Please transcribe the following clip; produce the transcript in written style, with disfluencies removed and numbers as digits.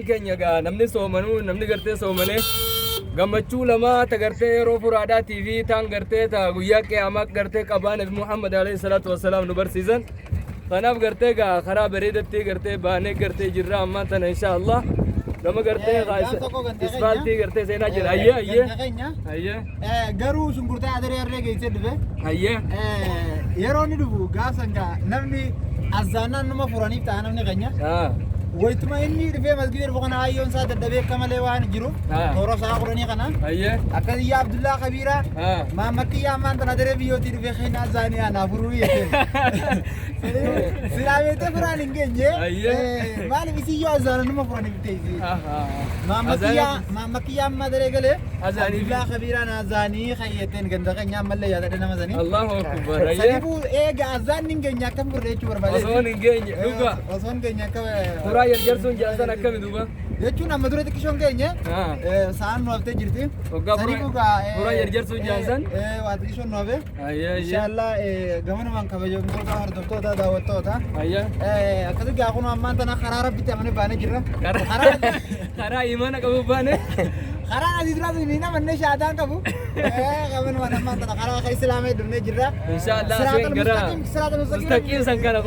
keenya gaa namni soomanuu namni gartee soomane gammachuu lama tagartee yeroo furaadhaa TV taan gartee ta guyyaa qiyaamaa gartee qabaa nabi Muhammad alayhi salatu wassalam nu barsiisan kanaaf gartee gaa karaa bareedatti gartee baanee gartee jirra amma tana inshallah gama gartee isfaaltii gartee seenaa jira ayye garuu shunkurtaa adaree arree geessee dhufe ayye yeroo ni dhufu gaafsan gaa namni azaanaan nama furaniif ta'a namni keenya waytuma inni dhufee masgida dhufu kana hayyoon isaa daddabee akka malee waan jiru toora isaa quranii kana akkasiyyaa Abdullaa Kabiira maammakkiyyaa ammaan tana adaree biyyootii dhufee keenya azaanii aanaa furuu silaameetee furaan hin geenye maaliif isiyyoo azaana nama furaniif teessi maammakkiyyaa amma adaree galee Abdullaa Kabiiraan azaanii kayyatteen ganda keenya ammallee yaadadhe nama sanii Allahu Akbar saniifuu eega azaan hin geenye akkam furde jechuu barbaade osoo hin geenye dhuga osoo hin geenye akka furaa yerjarsuun jaasan akkami duuba jechuun amma dura xiqqishoon geenye sa'aan nu haftee jirti furaa yerjarsuun jaasan waa xiqqishoon nu hafe inshallah gamanumaan kabajamtoota hordoftoota daawwattoota akkasii gaa kun ammaan tana karaa rabbitti amane baane jirra karaa imana qabu baane karaa asii duraas ni namannee shaadaan qabu gamanumaan ammaan tana karaa islaamee dhufnee jirra inshallah seen gara mustaqiim san kana